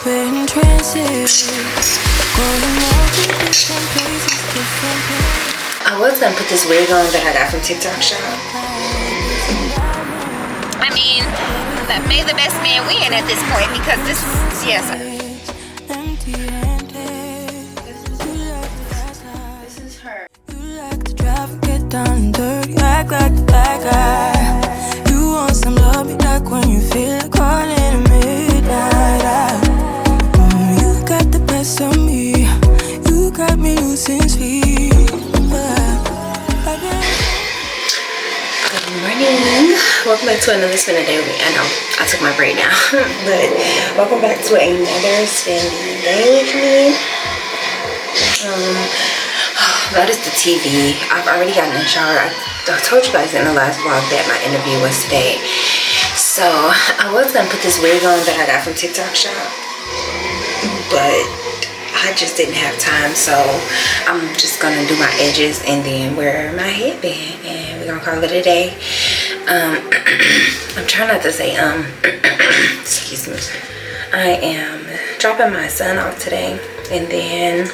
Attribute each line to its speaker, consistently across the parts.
Speaker 1: in trances. Going off to different places, different places.
Speaker 2: I was gonna put this wig on that I got from Tik Tok shop.
Speaker 3: I mean, may the best man win at this point, because this is, yes.
Speaker 2: This is her.
Speaker 1: You like to drive and get down and dirty, act like the bad guy. You want some love, me like when you feel like calling at midnight hour. You got the best of me, you got me losing sleep.
Speaker 2: Good morning. Welcome back to another spin a day with me. I know I took my break now, but welcome back to another spin a day with me. That is the TV. I've already gotten in the shower. I told you guys in the last vlog that my interview was today. So I was gonna put this wig on that I got from Tik Tok shop, but I just didn't have time, so I'm just gonna do my edges and then wear my headband, and we're gonna call it a day. I'm trying not to say excuse me. I am dropping my son off today, and then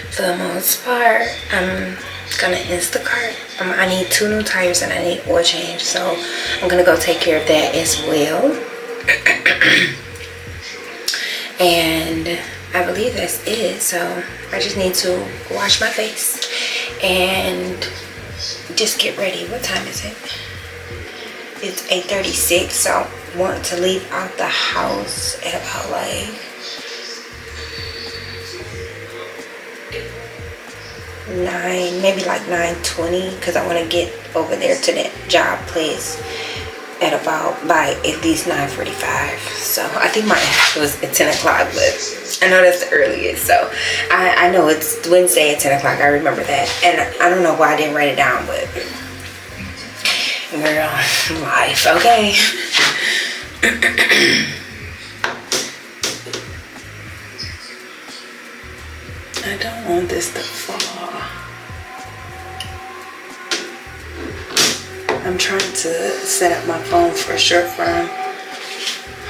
Speaker 2: for the most part I'm gonna Instacart. I need 2 new tires and I need oil change, so I'm gonna go take care of that as well. And I believe that's it. So I just need to wash my face and just get ready. What time is it? It's 8:36, so I want to leave out the house at about like 9, maybe like 9:20, because I want to get over there to that job place at about by at least 9:45. So I think mine was at 10 o'clock, but I know that's the earliest. So I know it's Wednesday at 10 o'clock. I remember that, and I don't know why I didn't write it down, but girl, life. Okay. I don't want this to fall. I'm trying to set up my phone for a short firm.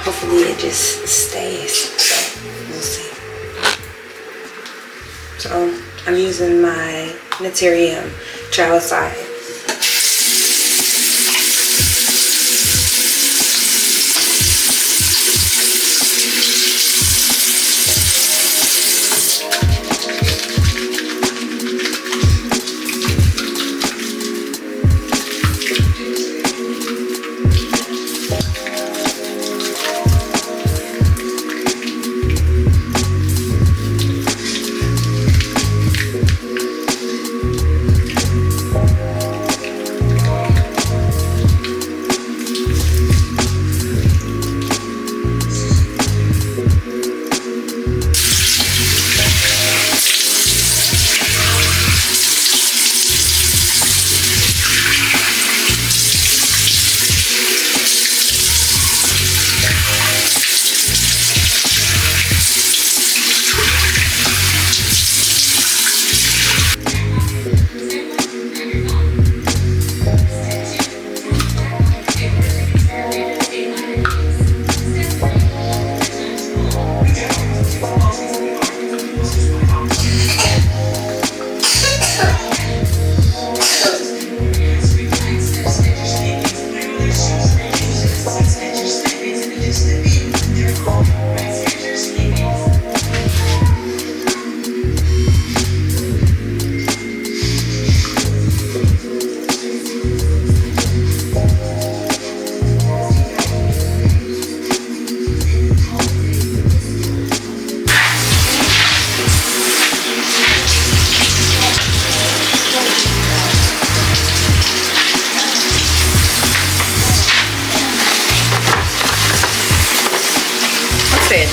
Speaker 2: Hopefully it just stays. So we'll see. So I'm using my Naturium travel size.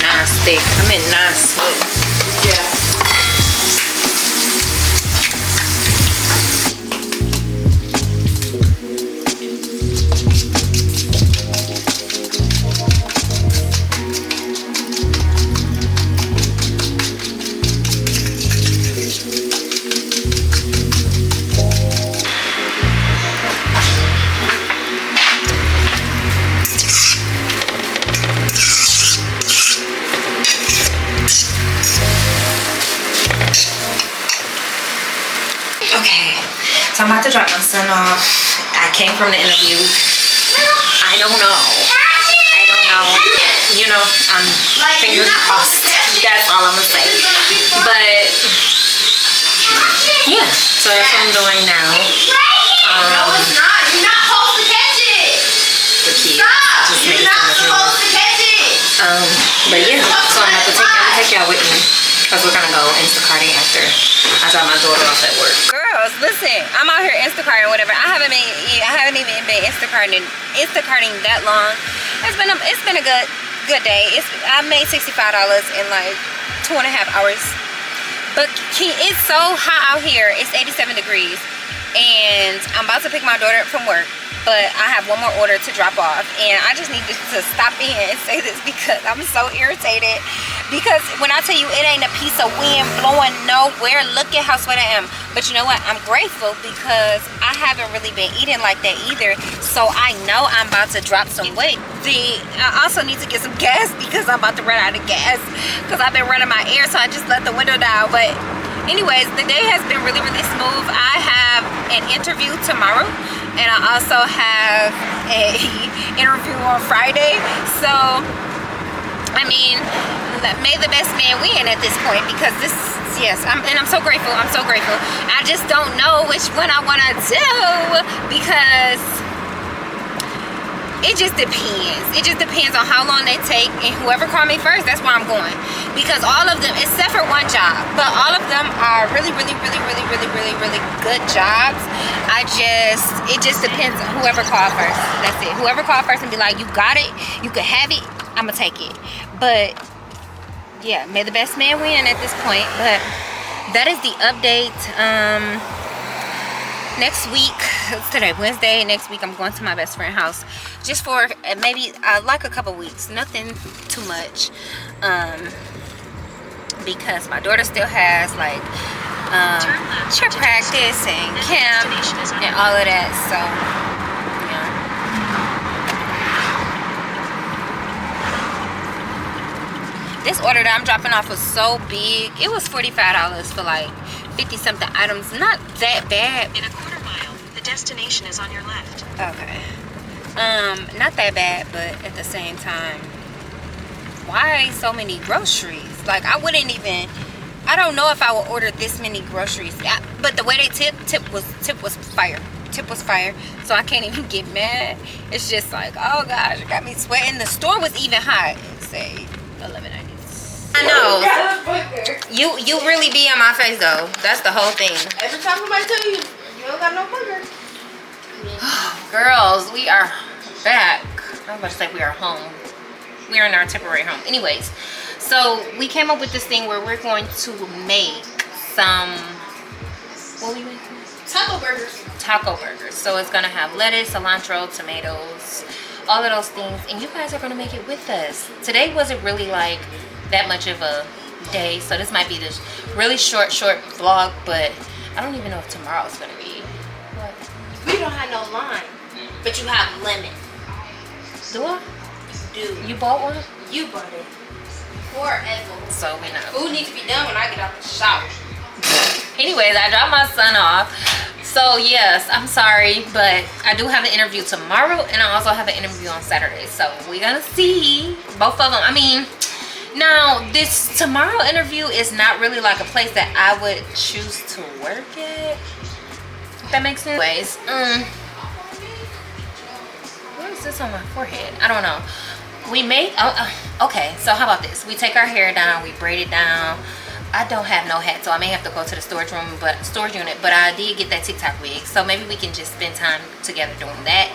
Speaker 2: Non-stick. I meant non-slip. Yeah. So I'm about to drop my son off. I came from the interview. I don't know. You know, I'm fingers crossed. That's all I'm gonna say. But yeah, so that's what I'm doing now.
Speaker 3: No, it's not. You're not supposed to catch it.
Speaker 2: The kids
Speaker 3: Stop.
Speaker 2: just
Speaker 3: You're
Speaker 2: made
Speaker 3: not
Speaker 2: fun of me.
Speaker 3: supposed to catch it.
Speaker 2: But yeah, so I'm gonna take y'all with me because we're gonna go Instacarting after I drop my daughter off at work.
Speaker 3: Girls, listen, I'm out here Instacarting or whatever. I haven't even been Instacarting that long. It's been a good day. I made $65 in like 2.5 hours. But it's so hot out here. It's 87 degrees. And I'm about to pick my daughter up from work, but I have one more order to drop off, and I just need to stop in and say this because I'm so irritated. Because when I tell you it ain't a piece of wind blowing nowhere, look at how sweaty I am. But you know what? I'm grateful because I haven't really been eating like that either, so I know I'm about to drop some weight. I also need to get some gas because I'm about to run out of gas because I've been running my air, so I just let the window down. But anyways, the day has been really smooth. I have an interview tomorrow, and I also have a interview on Friday. So I mean, may the best man win at this point, because this, yes, I'm so grateful. I'm so grateful. I just don't know which one I want to do because it just depends. It just depends on how long they take, and whoever called me first, that's where I'm going. Because all of them, except for one job, but all of them are really good jobs. It just depends on whoever called first. That's it. Whoever called first and be like, you got it, you can have it, I'm gonna take it. But yeah, may the best man win at this point. But that is the update. Next week, it's today Wednesday, next week I'm going to my best friend's house just for maybe like a couple weeks, nothing too much, because my daughter still has like cheer practice and camp and all of that. So yeah, this order that I'm dropping off was so big. It was $45 for like 50 something items. Not that bad.
Speaker 4: In a quarter mile, the destination is on your left.
Speaker 3: Okay. Not that bad, but at the same time, why so many groceries? Like, I don't know if I would order this many groceries. But the way they tip was fire. Tip was fire. So I can't even get mad. It's just like, oh gosh, it got me sweating. The store was even hot. Say $11.90. I know. You really be on my face though. That's the whole thing.
Speaker 5: Every time somebody tell you you don't got no booger.
Speaker 3: Girls, we are back. I was about to say we are home. We are in our temporary home. Anyways, so we came up with this thing where we're going to make some, what were you making?
Speaker 5: Taco burgers.
Speaker 3: Taco burgers. So it's gonna have lettuce, cilantro, tomatoes, all of those things, and you guys are gonna make it with us. Today wasn't really like that much of a day, so this might be this really short vlog, but I don't even know if tomorrow's gonna be. What?
Speaker 5: We don't have no lime, but you have lemon.
Speaker 3: Do I?
Speaker 5: Dude,
Speaker 3: You bought one?
Speaker 5: you bought it. Forever.
Speaker 3: So we know.
Speaker 5: Food needs to be done when I get out the shower.
Speaker 3: Anyways, I dropped my son off. So yes, I'm sorry, but I do have an interview tomorrow, and I also have an interview on Saturday. So we're gonna see both of them. I mean, now this tomorrow interview is not really like a place that I would choose to work at. If that makes sense. Anyways, what is this on my forehead? I don't know. We made, okay, so how about this? We take our hair down, we braid it down. I don't have no hat, so I may have to go to the storage unit, but I did get that TikTok wig, so maybe we can just spend time together doing that.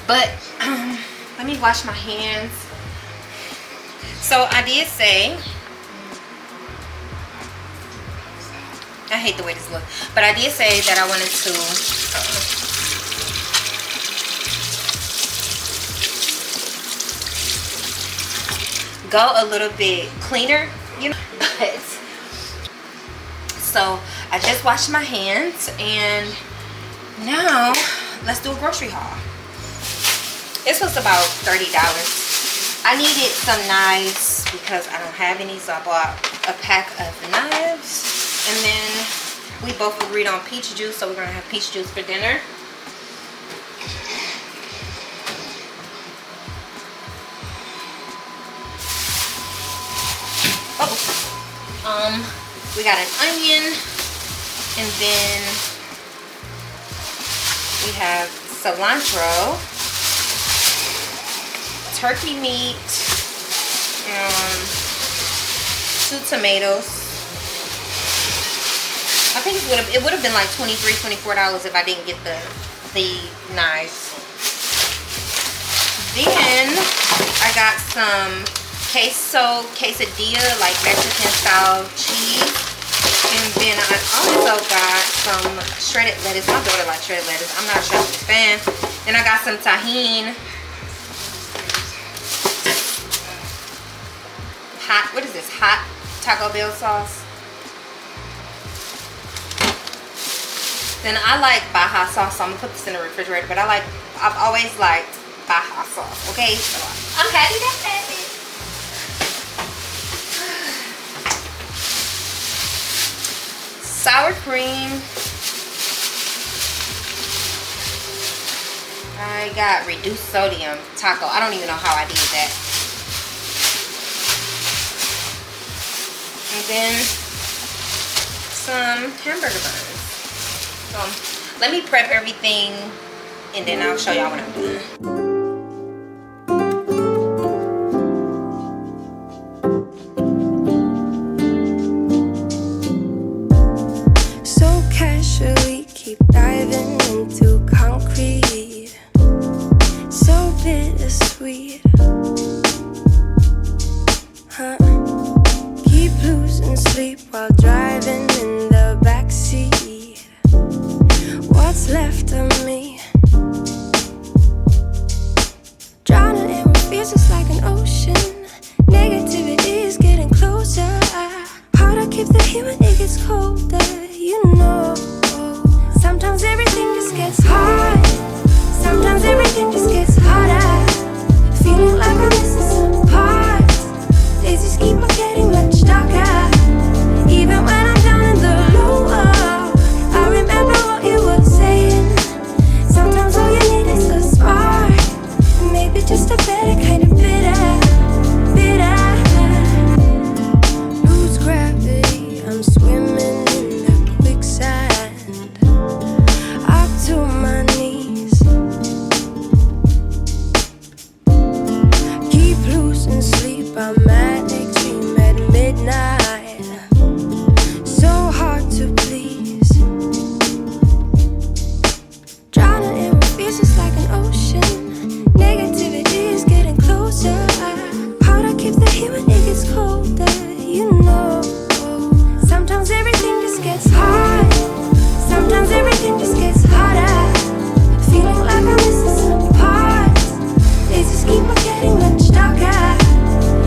Speaker 3: But let me wash my hands. So I did say, I hate the way this looks, but I did say that I wanted to go a little bit cleaner, you know. But so I just washed my hands, and now let's do a grocery haul. This was about $30. I needed some knives because I don't have any, so I bought a pack of knives, and then we both agreed on peach juice, so we're gonna have peach juice for dinner. We got an onion, and then we have cilantro, turkey meat, 2 tomatoes. I think it would have been like $23, $24 if I didn't get the knives. Then I got some quesadilla, like Mexican style cheese. And then I also got some shredded lettuce. My daughter likes shredded lettuce. I'm not a shredded lettuce fan. And I got some tahini. What is this? Hot Taco Bell sauce. Then I like Baja sauce, so I'm gonna put this in the refrigerator. But I've always liked Baja sauce. Okay, so I'm happy that's it. Sour cream. I got reduced sodium taco. I don't even know how I did that. And then some hamburger buns. So let me prep everything and then I'll show y'all when I'm done.
Speaker 1: Diving into concrete, so bittersweet, huh? Keep losing sleep while driving in the backseat. What's left of me? Drowning in what feels just like an ocean. Negativity is getting closer. Hard to keep the heat when it gets colder, you know. Sometimes everything just gets hard. Sometimes everything just gets harder. Feeling like I'm missing some parts. Days just keep on getting much darker. Even when I'm down in the lower, I remember what you were saying. Sometimes all you need is a spark, and maybe just a better kind of bitter. Lose gravity, I'm swimming in the quicksand. To my knees, keep losing sleep. I'm manic, dream at midnight. So hard to please. Drowning in what feels just like an ocean. Negativity is getting closer. Hard to keep the heat when it gets colder, you know. Sometimes everything just gets hard. Sometimes everything just gets harder. Feeling like I'm missing some parts. They just keep on getting much darker.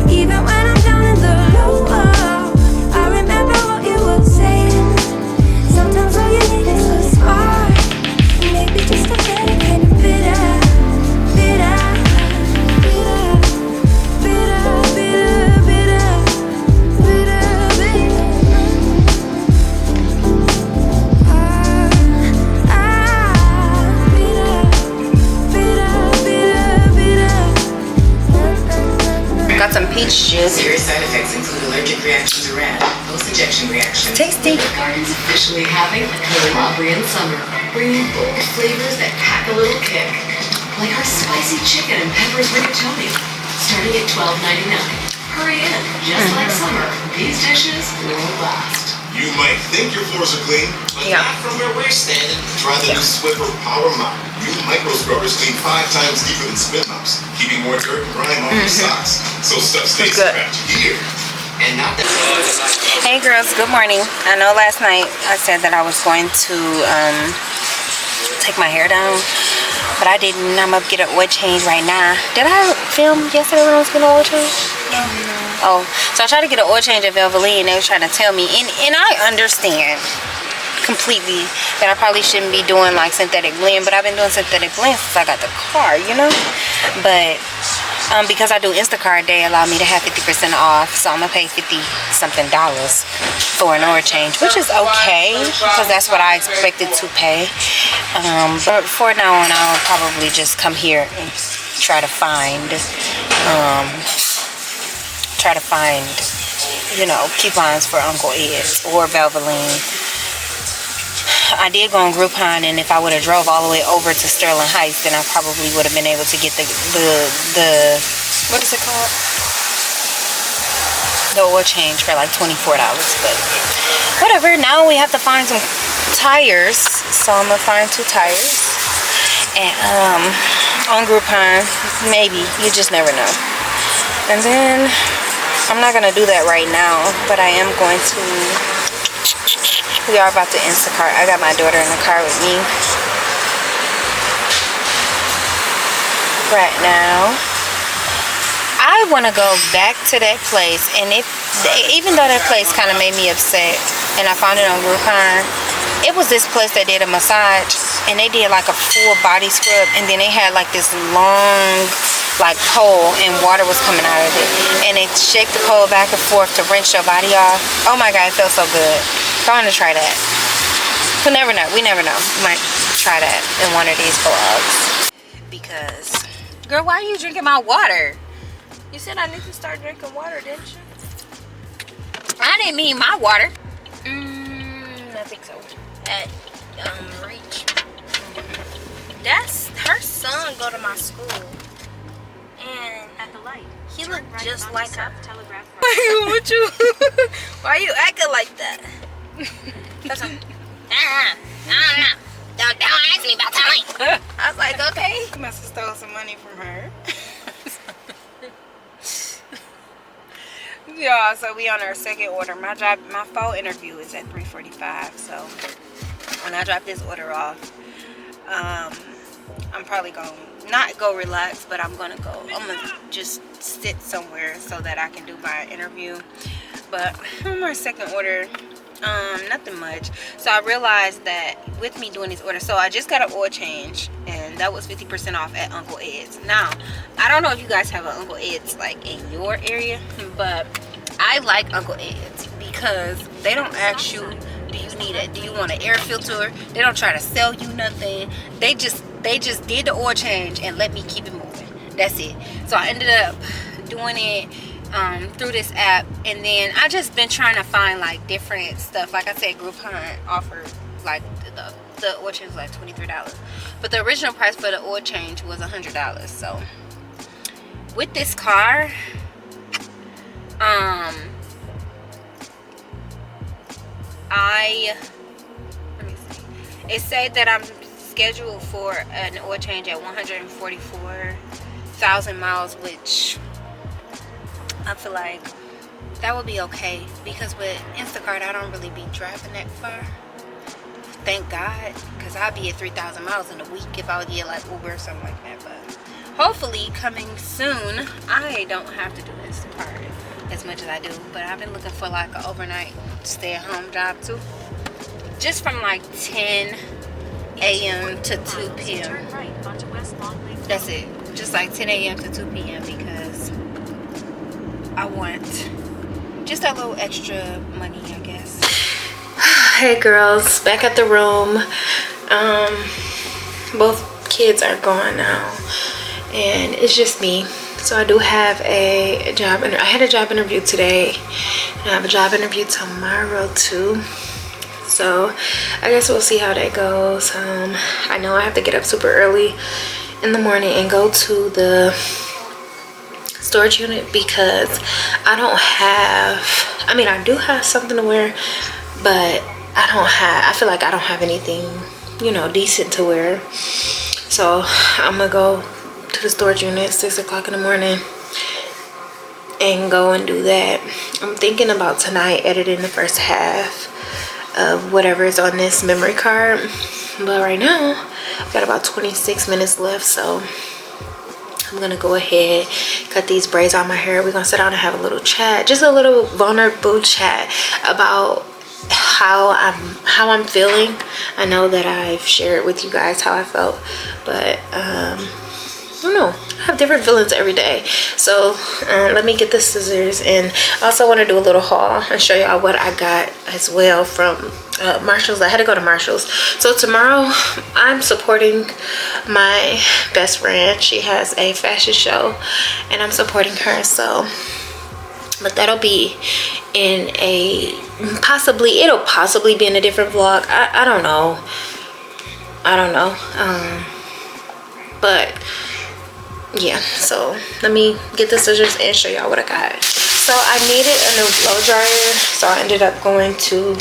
Speaker 1: Even when I'm down in the lower, I remember what you were saying. Sometimes all you need is a spark, and maybe just a better kind of bitter.
Speaker 3: Got some peach juice.
Speaker 6: Serious side effects include allergic reactions or RAD, post-injection reactions.
Speaker 3: Tasty.
Speaker 6: The garden's officially having a Colombian summer, bringing bold flavors that pack a little kick, like our spicy chicken and peppers rigatoni, starting at $12.99. Hurry in, just like summer, these dishes will last.
Speaker 7: You might think your floors are clean, but not from where we're standing. Try the new Swiffer Power Mop. New micro scrubbers clean 5 times deeper than spin mops, keeping more dirt and grime off your socks, so stuff stays scratched here. And not that.
Speaker 3: Hey girls, good morning. I know last night I said that I was going to take my hair down, but I didn't. I'm gonna get an oil change right now. Did I film yesterday when I was getting an oil change? Oh, so I tried to get an oil change at Valvoline, and they were trying to tell me, and I understand completely that I probably shouldn't be doing like synthetic blend, but I've been doing synthetic blend since I got the car, you know. But because I do Instacart, they allow me to have 50% off. So I'm gonna pay $50-something for an oil change, which is okay because that's what I expected to pay. But for now on, I'll probably just come here and try to find, you know, coupons for Uncle Ed's or Valvoline. I did go on Groupon, and if I would have drove all the way over to Sterling Heights, then I probably would have been able to get the what is it called? The oil change for like $24. But whatever. Now we have to find some tires, so I'm gonna find 2 tires. And on Groupon, maybe, you just never know. And then I'm not gonna do that right now, but I am going to. We are about to Instacart. I got my daughter in the car with me right now. I want to go back to that place, and even though that place kind of made me upset, and I found it on Groupon, it was this place that did a massage, and they did like a full body scrub, and then they had like this long like pole, and water was coming out of it, and they shake the pole back and forth to rinse your body off. Oh my god, it felt so good. Going to try that. We never know. We might try that in one of these vlogs. Because, girl, why are you drinking my water? You said I need to start drinking water, didn't you? I didn't mean my water. I think so.
Speaker 5: At Reach. That's her son go to my school. And
Speaker 4: At the light,
Speaker 5: he
Speaker 4: turn
Speaker 5: looked
Speaker 4: right
Speaker 5: just
Speaker 4: onto
Speaker 5: like her.
Speaker 4: South Telegraph Road.
Speaker 5: What you? Why you acting like that? Don't ask me about time. I was like, okay.
Speaker 3: You must have stole some money from her. Y'all, so we on our second order. My phone interview is at 3:45. So when I drop this order off, I'm probably gonna not go relax, but I'm gonna just sit somewhere so that I can do my interview. But on our second order, nothing much. So I realized that with me doing these orders, so I just got an oil change, and that was 50% off at Uncle Ed's. Now, I don't know if you guys have an Uncle Ed's like in your area, but I like Uncle Ed's because they don't ask you, do you want an air filter? They don't try to sell you nothing. They just did the oil change and let me keep it moving. That's it. So I ended up doing it through this app, and then I just been trying to find like different stuff. Like I said, Groupon offered like the oil change was like $23, but the original price for the oil change was $100. So with this car, let me see. It said that I'm scheduled for an oil change at 144,000 miles, which I feel like that would be okay because with Instacart I don't really be driving that far, thank God, because I'd be at 3,000 miles in a week if I would get like Uber or something like that. But hopefully coming soon I don't have to do Instacart as much as I do. But I've been looking for like an overnight stay-at-home job too, just from like 10 a.m. to 2 p.m.
Speaker 4: Turn right onto West Long Lake Road.
Speaker 3: That's it, just like 10 a.m. to 2 p.m. because I want just a little extra money, I guess. Hey girls, back at the room. Both kids are gone now, and it's just me. So I do have a job. I had a job interview today, and I have a job interview tomorrow too. So I guess we'll see how that goes. I know I have to get up super early in the morning and go to the storage unit because I don't have, I mean I do have something to wear, but I feel like I don't have anything, you know, decent to wear. So I'm gonna go to the storage unit at 6 o'clock in the morning and go and do that. I'm thinking about tonight editing the first half of whatever is on this memory card, but right now I've got about 26 minutes left, so I'm gonna go ahead, cut these braids on my hair. We're gonna sit down and have a little chat, just a little vulnerable chat about how I'm feeling. I know that I've shared with you guys how I felt, but I don't know,
Speaker 2: I have different feelings every day. So let me get the scissors, and I also want to do a little haul and show y'all what I got as well from Marshalls. I had to go to Marshalls. So tomorrow I'm supporting my best friend. She has a fashion show and I'm supporting her. So, but that'll be in a it'll possibly be in a different vlog. I don't know. But yeah, so let me get the scissors and show y'all what I got. So I needed a new blow dryer, so I ended up going to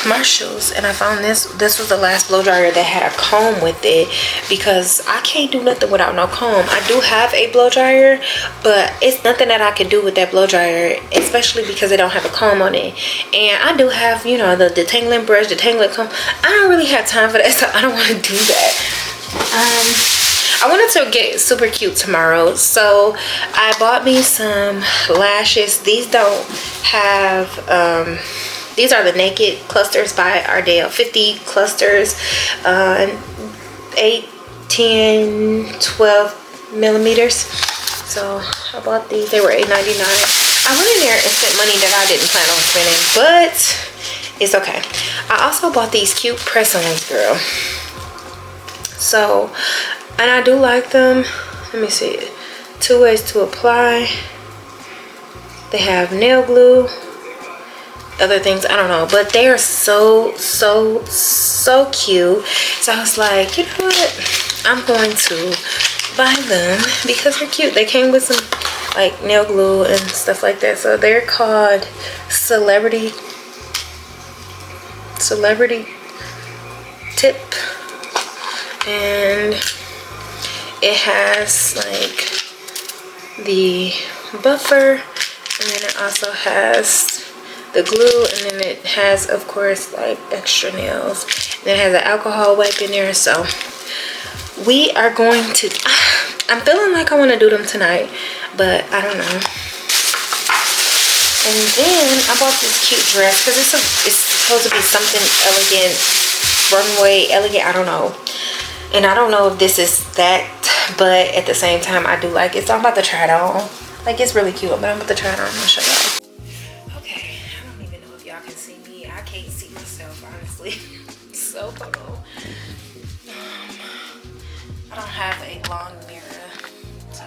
Speaker 2: Marshalls and I found this was the last blow dryer that had a comb with it, because I can't do nothing without no comb. I do have a blow dryer, but it's nothing that I can do with that blow dryer, especially because it don't have a comb on it. And I do have, you know, the detangling brush, detangling comb. I don't really have time for that, so I don't want to do that. I wanted to get super cute tomorrow, so I bought me some lashes. These don't have these are the Naked clusters by Ardell. 50 clusters, 8, 10, 12 millimeters. So I bought these. They were $8.99. I went in there and spent money that I didn't plan on spending, but it's okay. I also bought these cute press-ons, girl. So, and I do like them. Let me see. 2 ways to apply. They have nail glue. Other things, I don't know, but they are so cute. So I was like, you know what, I'm going to buy them because they're cute. They came with some like nail glue and stuff like that. So they're called Celebrity Tip, and it has like the buffer, and then it also has the glue, and then it has, of course, like extra nails, and it has an alcohol wipe in there. So we are going to, I'm feeling like I want to do them tonight, but I don't know. And then I bought this cute dress because it's supposed to be something elegant, runway elegant, I don't know. And I don't know if this is that, but at the same time I do like it, so I'm about to try it on. Like, it's really cute, but I'm about to try it on. I'm gonna show y'all. So I don't have a long mirror, so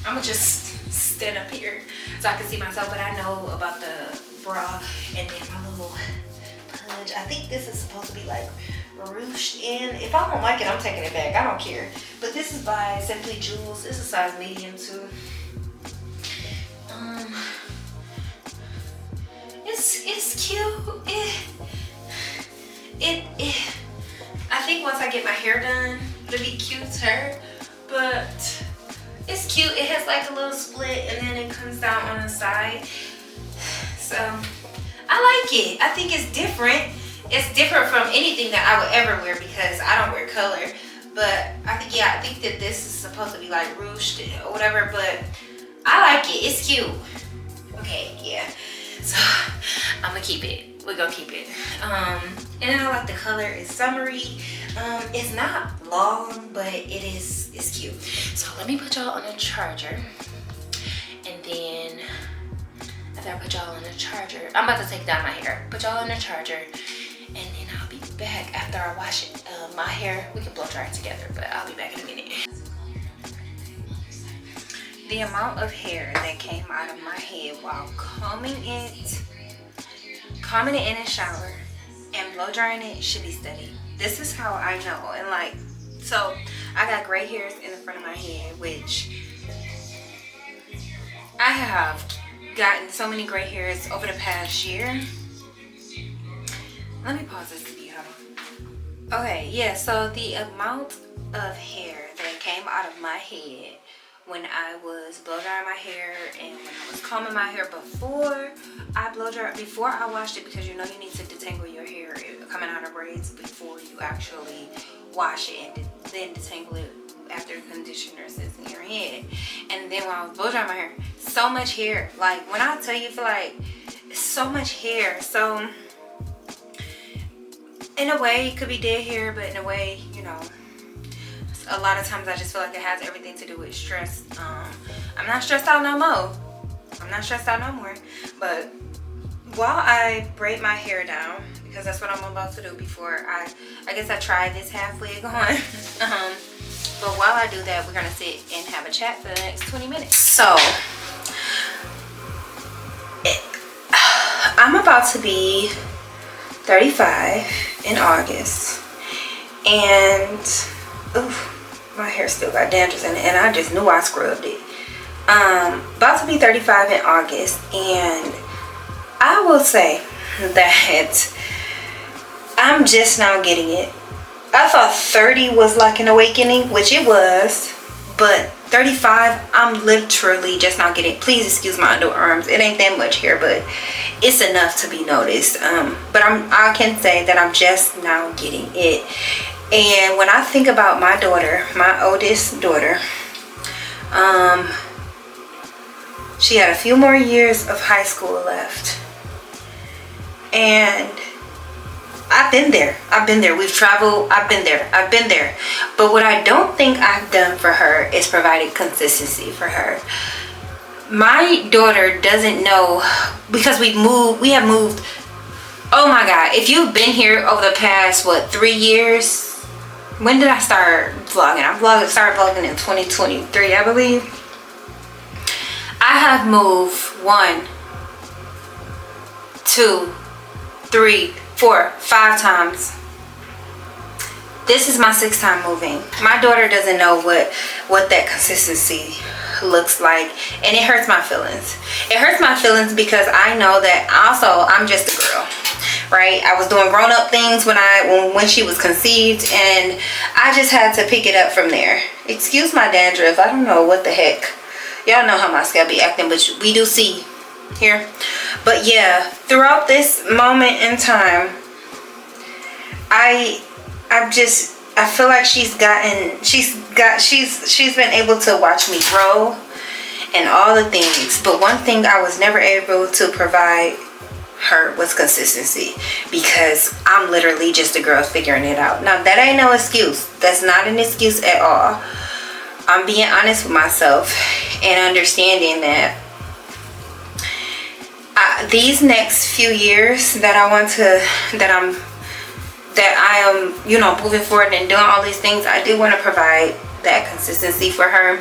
Speaker 2: I'm gonna just stand up here so I can see myself. But I know about the bra and then my little punch. I think this is supposed to be like ruched in. If I don't like it, I'm taking it back. I don't care. But this is by Simply Jewels. It's a size medium too. It's cute. I think once I get my hair done, it'll be cuter. But it's cute. It has like a little split, and then it comes down on the side. So I like it. I think it's different. It's different from anything that I would ever wear because I don't wear color. But I think that this is supposed to be like ruched or whatever. But I like it. It's cute. Okay, yeah. So I'm gonna keep it. We're gonna keep it. And then I like the color. It's summery. It's not long, but it's cute. So let me put y'all on a charger, and then after I put y'all on a charger, I'm about to take down my hair. Put y'all on a charger, and then I'll be back after I wash it. My hair, we can blow dry it together, but I'll be back in a minute. The amount of hair that came out of my head while combing it in the shower and blow drying it should be steady. This is how I know. And like, so I got gray hairs in the front of my head, which I have gotten so many gray hairs over the past year. Let me pause this video. Okay, yeah, so the amount of hair that came out of my head when I was blow drying my hair and when I was combing my hair before I washed it, because you know you need to detangle your hair coming out of braids before you actually wash it, and then detangle it after the conditioner sits in your head. And then when I was blow drying my hair, so much hair. Like, when I tell you, feel like so much hair. So in a way it could be dead hair, but in a way, you know. So
Speaker 3: a lot of times I just feel like it has everything to do with stress. I'm not stressed out no more. I'm not stressed out no more. But while I braid my hair down, because that's what I'm about to do before I guess I tried this half wig on. But while I do that, we're gonna sit and have a chat for the next 20 minutes. So I'm about to be 35 in August, and my hair still got dandruff in it, and I just knew I scrubbed it. About to be 35 in August, and I will say that I'm just now getting it. I thought 30 was like an awakening, which it was, but 35, I'm literally just now getting it. Please excuse my underarms. It ain't that much hair, but it's enough to be noticed. But I can say that I'm just now getting it. And when I think about my daughter, my oldest daughter, she had a few more years of high school left, and I've been there. We've traveled. I've been there. But what I don't think I've done for her is provided consistency for her. My daughter doesn't know, because we have moved. Oh my God. If you've been here over the past, 3 years? When did I start vlogging? I started vlogging in 2023, I believe. I have moved 1, 2, 3, 4, 5 times. This is my 6th time moving. My daughter doesn't know what that consistency looks like, and it hurts my feelings. It hurts my feelings because I know that also I'm just a girl, right? I was doing grown-up things when she was conceived, and I just had to pick it up from there. Excuse my dandruff. I don't know what the heck. Y'all know how my scalp be acting, but we do see here. But yeah, throughout this moment in time, I feel like she's been able to watch me grow and all the things. But one thing I was never able to provide her was consistency, because I'm literally just a girl figuring it out. Now that ain't no excuse. That's not an excuse at all. I'm being honest with myself and understanding that these next few years that I am, you know, moving forward and doing all these things, I do want to provide that consistency for her,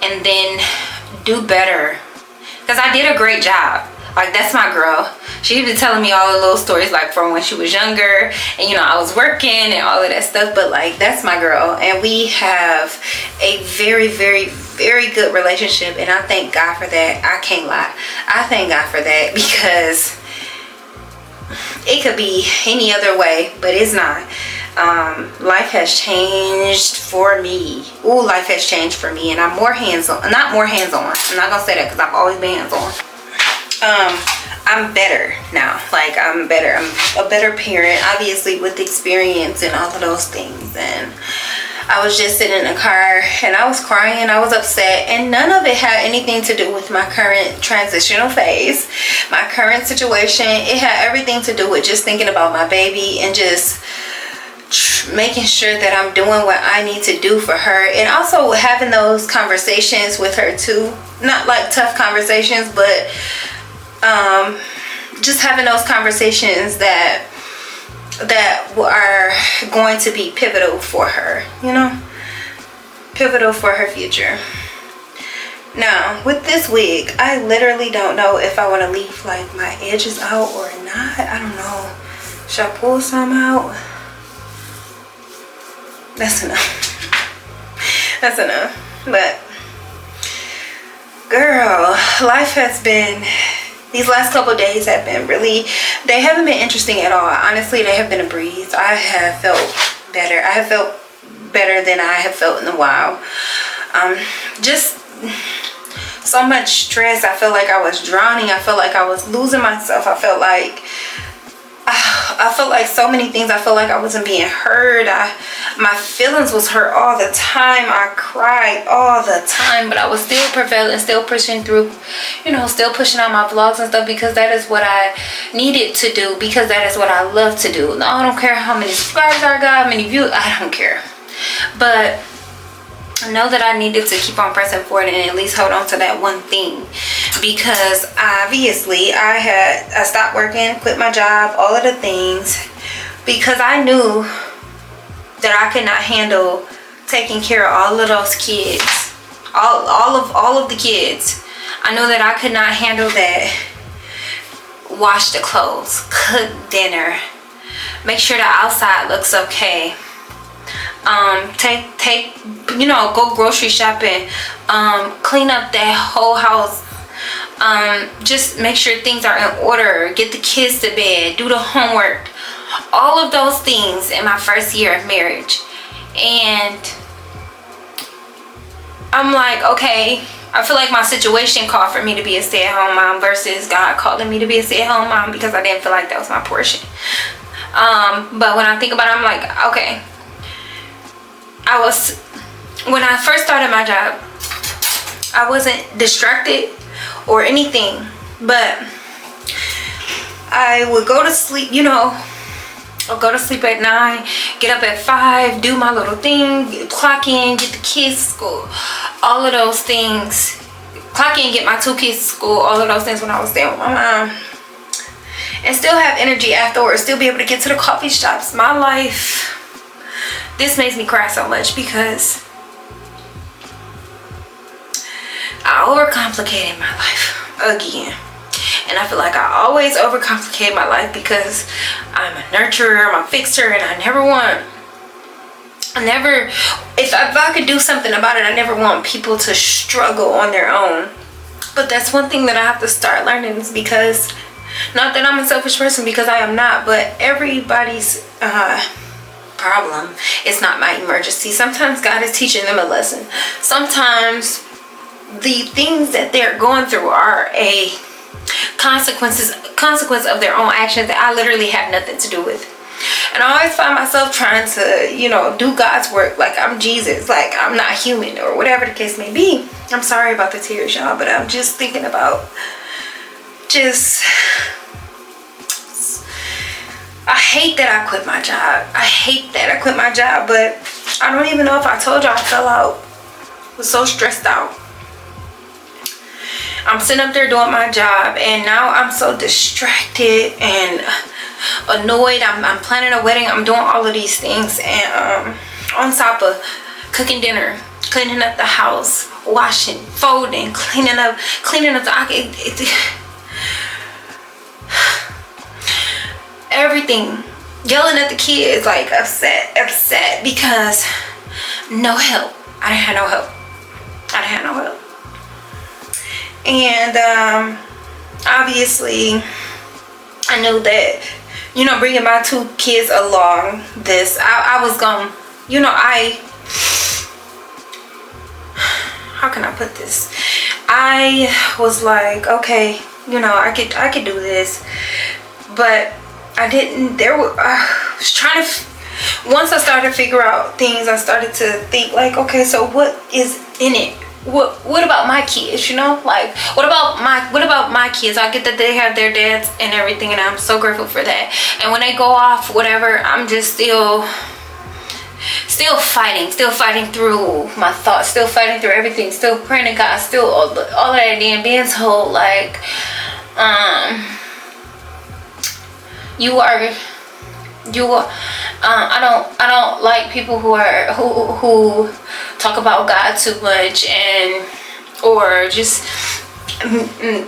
Speaker 3: and then do better, because I did a great job. Like, that's my girl. She's been telling me all the little stories, like from when she was younger, and you know, I was working and all of that stuff, but like, that's my girl, and we have a very, very, very good relationship, and I thank God for that. I can't lie. I thank God for that, because it could be any other way, but it's not. Life has changed for me. Ooh, life has changed for me, and I'm more hands-on. Not more hands-on. I'm not gonna say that, because I've always been hands-on. I'm better now. Like, I'm better. I'm a better parent, obviously, with experience and all of those things. And I was just sitting in a car, and I was crying. I was upset, and none of it had anything to do with my current transitional phase, my current situation. It had everything to do with just thinking about my baby and just making sure that I'm doing what I need to do for her, and also having those conversations with her too. Not like tough conversations, but just having those conversations that are going to be pivotal for her, you know, pivotal for her future. Now with this wig, I literally don't know if I want to leave like my edges out or not. I don't know. Should I pull some out? That's enough. That's enough. But girl, life has been, these last couple of days have been really, they haven't been interesting at all. Honestly, they have been a breeze. I have felt better. I have felt better than I have felt in a while. Just so much stress. I felt like I was drowning. I felt like I was losing myself. I felt like so many things. I felt like I wasn't being heard.
Speaker 2: My feelings was hurt all the time. I cried all the time, but I was still prevailing, still pushing through, you know, still pushing out my vlogs and stuff, because that is what I needed to do, because that is what I love to do. Now, I don't care how many subscribers I got, how many views, I don't care. But I know that I needed to keep on pressing forward and at least hold on to that one thing, because obviously I stopped working, quit my job, all of the things, because I knew that I could not handle taking care of all of those kids, all of the kids. I know that I could not handle that. Wash the clothes, cook dinner, make sure the outside looks okay. Take you know, go grocery shopping, clean up that whole house, just make sure things are in order, get the kids to bed, do the homework, all of those things in my first year of marriage. And I'm like, okay, I feel like my situation called for me to be a stay-at-home mom versus God calling me to be a stay-at-home mom, because I didn't feel like that was my portion. But when I think about it, I'm like, okay, when I first started my job, I wasn't distracted or anything, but I would go to sleep, you know, I'll go to sleep at 9, get up at 5, do my little thing, clock in, get the kids to school, all of those things, clock in, get my 2 kids to school, all of those things when I was staying with my mom, and still have energy afterwards, still be able to get to the coffee shops. My life, this makes me cry so much because I overcomplicated my life again. And I feel like I always overcomplicate my life because I'm a nurturer, I'm a fixer, and if I could do something about it, I never want people to struggle on their own. But that's one thing that I have to start learning, is because, not that I'm a selfish person, because I am not, but everybody's problem is not my emergency. Sometimes God is teaching them a lesson. Sometimes the things that they're going through are a consequence of their own actions that I literally have nothing to do with. And I always find myself trying to, you know, do God's work like I'm Jesus, like I'm not human, or whatever the case may be. I'm sorry about the tears, y'all, but I'm just thinking about I hate that I quit my job. I hate that I quit my job, but I don't even know if I told y'all I fell out. I was so stressed out. I'm sitting up there doing my job, and now I'm so distracted and annoyed. I'm planning a wedding. I'm doing all of these things, and on top of cooking dinner, cleaning up the house, washing, folding, cleaning up the everything, yelling at the kids, like upset because no help. I didn't have no help. And obviously I knew that, you know, bringing my 2 kids along this, I was gonna, you know, how can I put this? I was like, okay, you know, I could do this, but I didn't. I was trying to, once I started to figure out things, I started to think like, okay, so what is in it? What about my kids, you know? Like, what about my kids? I get that they have their dads and everything, and I'm so grateful for that. And when they go off, whatever, I'm just still fighting through my thoughts, still fighting through everything, still praying to God, still all of that, and being told like, I don't like people who talk about God too much, and or just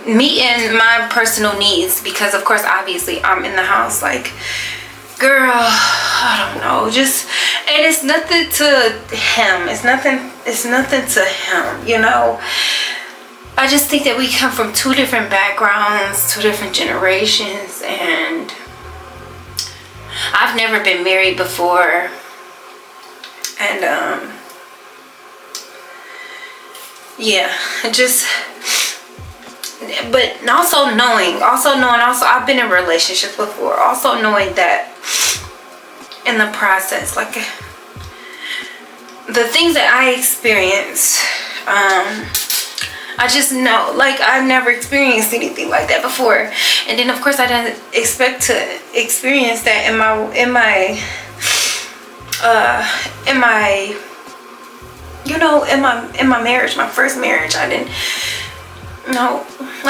Speaker 2: meeting my personal needs, because of course obviously I'm in the house like, girl, I don't know, just, and it's nothing to him, it's nothing to him, you know. I just think that we come from 2 different backgrounds, 2 different generations, and I've never been married before, and yeah, just, but also knowing I've been in relationships before, also knowing that in the process, like,
Speaker 3: the things that I experience, I just know, like, I've never experienced anything like that before. And then of course I didn't expect to experience that in my you know, in my marriage, my first marriage. I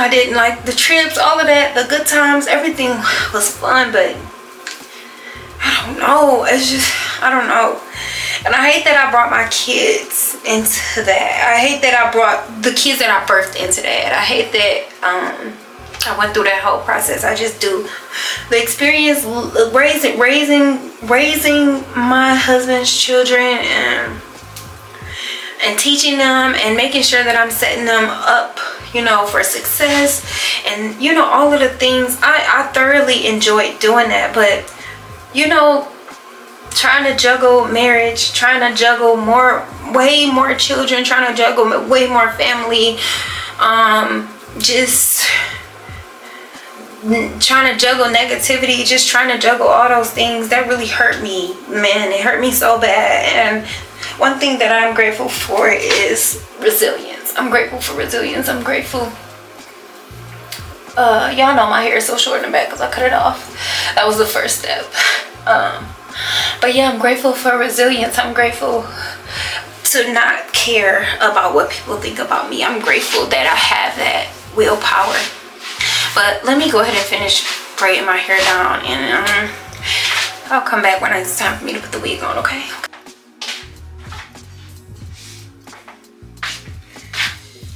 Speaker 3: didn't like the trips, all of that, the good times, everything was fun, but I don't know, it's just, I don't know. And I hate that I brought my kids into that. I hate that I brought the kids that I birthed into that. I hate that I went through that whole process. I just do. The experience raising my husband's children and teaching them and making sure that I'm setting them up, you know, for success, and you know, all of the things. I thoroughly enjoyed doing that. But you know, trying to juggle marriage, trying to juggle way more children, trying to juggle way more family, just trying to juggle negativity, just trying to juggle all those things, that really hurt me, man. It hurt me so bad. And one thing that I'm grateful for is resilience. I'm grateful for resilience. I'm grateful. Y'all know my hair is so short in the back because I cut it off. That was the first step. But yeah, I'm grateful for resilience. I'm grateful to not care about what people think about me. I'm grateful that I have that willpower. But let me go ahead and finish braiding my hair down, and I'll come back when it's time for me to put the wig on, okay?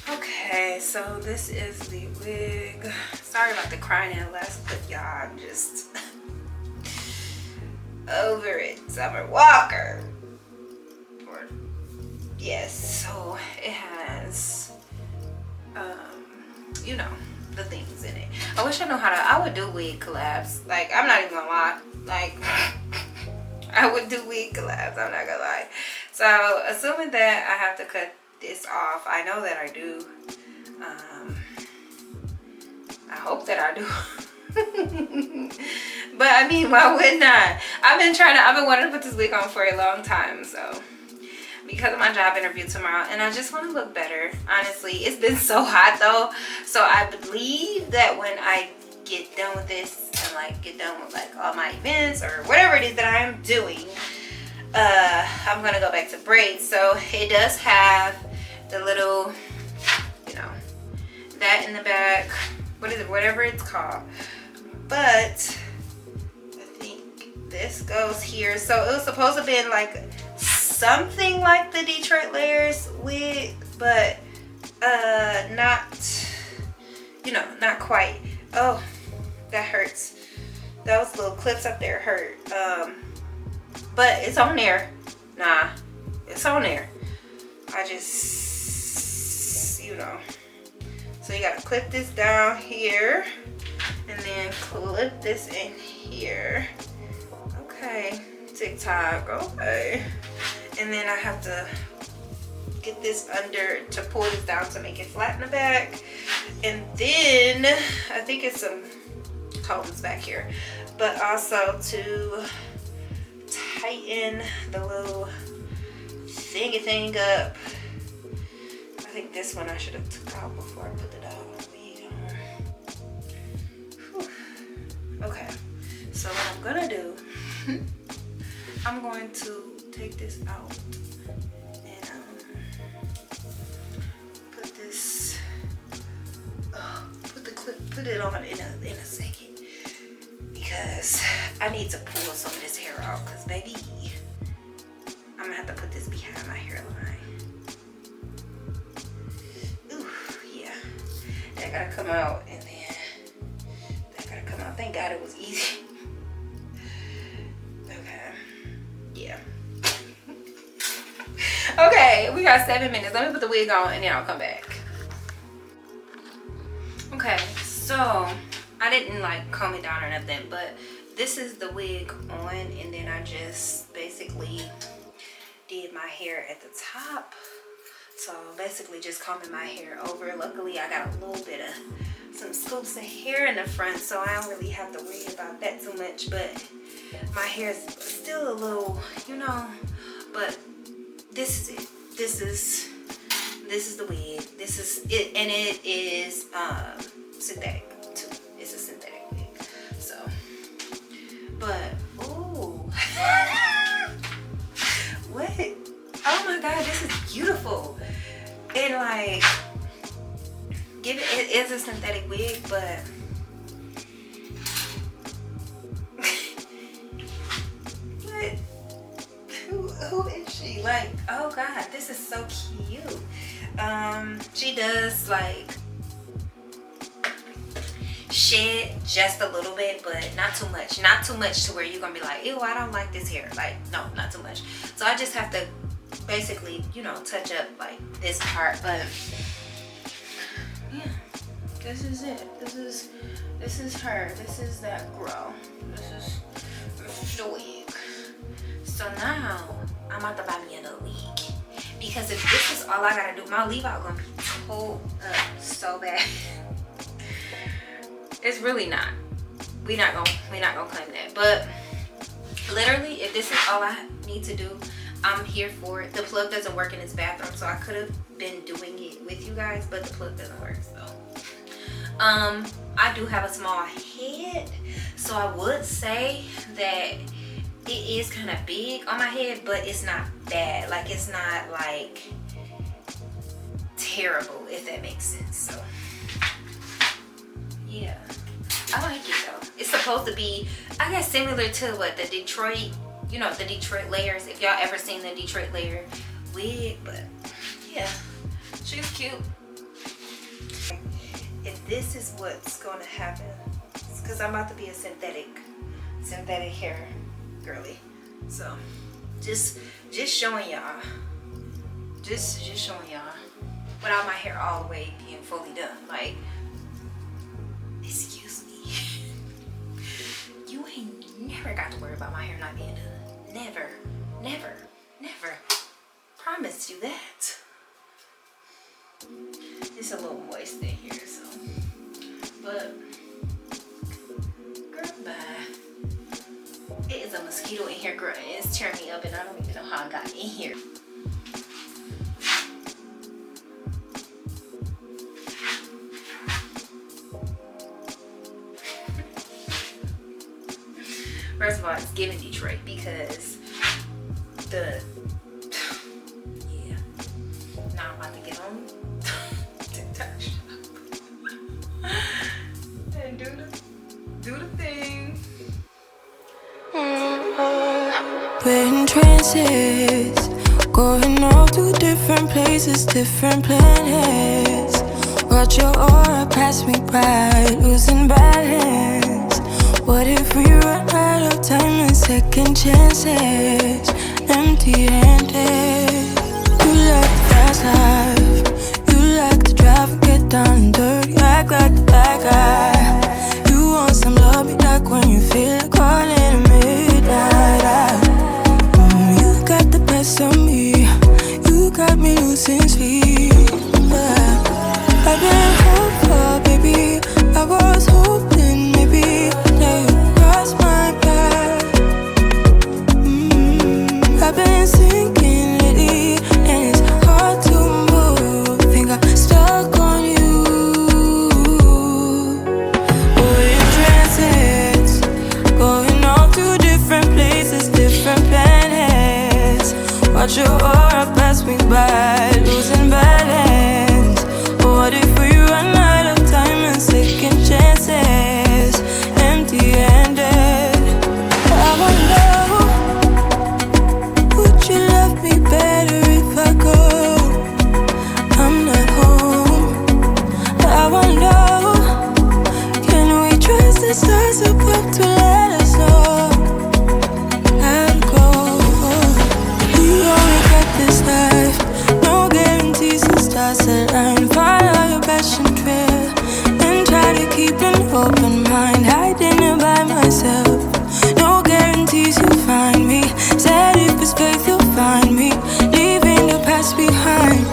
Speaker 3: Okay, so this is the wig. Sorry about the crying in the last clip, y'all. I'm just over it. Summer Walker. Yes, so it has you know, the things in it. I wish I knew how to. I would do wig collabs. Like, I'm not even gonna lie. Like, I would do wig collabs. I'm not gonna lie. So assuming that I have to cut this off, I know that I do. I hope that I do. But I mean, why wouldn't I? I've been wanting to put this wig on for a long time, so because of my job interview tomorrow, and I just want to look better. Honestly, it's been so hot though, so I believe that when I get done with this and like get done with like all my events or whatever it is that I am doing, I'm gonna go back to braids. So it does have the little, you know, that in the back, what is it, whatever it's called, but I think this goes here. So it was supposed to be like something like the Detroit Layers wig, but not, you know, not quite. Oh, that hurts. Those little clips up there hurt. But it's on there. Nah, it's on there. I just, you know, so you gotta clip this down here and then clip this in here. Okay, TikTok, okay. And then I have to get this under to pull this down to make it flat in the back. And then I think it's some combs back here, but also to tighten the little thingy thing up. I think this one I should have took out before I put it out. Okay, so what I'm gonna do, I'm going to take this out and put this, put it on in a second, because I need to pull some of this hair out, because baby, I'm gonna have to put this behind my hairline. Ooh, yeah, that gotta come out, and then that gotta come out. Thank God it was easy. Okay, yeah. Okay, we got 7 minutes. Let me put the wig on and then I'll come back. Okay, so I didn't like comb it down or nothing, but this is the wig on, and then I just basically did my hair at the top. So basically just combing my hair over. Luckily I got a little bit of some scoops of hair in the front, so I don't really have to worry about that too much, but my hair is still a little, you know, but
Speaker 2: this is it. This is the wig. This is it, and it is synthetic too. It's a synthetic wig. So, but ooh, what? Oh my God, this is beautiful. And like, it is a synthetic wig, but what? Who is she? Like, oh God, this is so cute. She does like shed just a little bit, but not too much. Not too much to where you're gonna be like, ew, I don't like this hair. Like, no, not too much. So I just have to basically, you know, touch up like this part. But yeah, this is it. This is her. This is that girl. This is the wig. So now I'm about to buy me another wig, because if this is all I gotta do, my leave out gonna be pulled up so bad. It's really not. We're not gonna claim that. But literally, if this is all I need to do, I'm here for it. The plug doesn't work in this bathroom, so I could have been doing it with you guys, but the plug doesn't work. So I do have a small head, so I would say that it is kind of big on my head, but it's not bad. Like, it's not like terrible, if that makes sense. So yeah, I like it though. It's supposed to be, I guess, similar to what the Detroit, you know, the Detroit layers, if y'all ever seen the Detroit layer wig. But yeah, she's cute. If this is what's gonna happen, it's because I'm about to be a synthetic hair girly. So just showing y'all, just showing y'all without my hair all the way being fully done. Like, excuse me, you ain't never got to worry about my hair not being done. Never, never, never. Promise you that. It's a little moist in here, so, but girl, bye. It is a mosquito in here, girl, and it's tearing me up, and I don't even know how I got in here. First of all, it's giving Detroit, because yeah. Now I'm about to get on Tik Tok shop and do the thing.
Speaker 1: We're in trances, going off to different places, different planets. Watch your aura pass me by, losing balance. What if we run out of time and second chances? Empty-handed. You like the fast life, you like to drive and get down and dirty, act like the bad guy. You want some love, me like when you feel like calling at midnight. You got the best of me, you got me losing sleep. I've been hopeful, baby, I was hoping maybe that you cross my path. I've been sinking lately, and it's hard to move. Think I'm stuck on you. We're in transits, going off to different places, different planets. Watch your aura pass me by, losing balance. What if we run out of time and second chances? Empty-handed. I wonder, would you love me better if I go? I'm not home. I wonder, can we trust the stars above to let us know how to go? You only get this life, no guarantees the stars align. Follow your passion trail and try to keep an open mind. Hiding it by myself, no guarantees you'll find me. Said if it's faith you'll find me, leaving the past behind.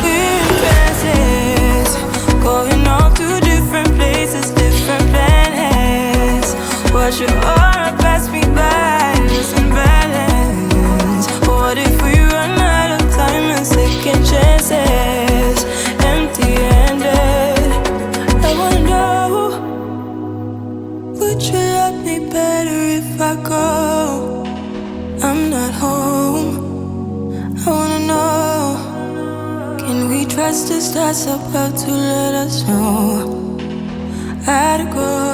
Speaker 1: We're in trances, going off to different places, different planets. Watch your aura pass me by, losing balance. What if we run out of trust us, that's about to let us know. Had to grow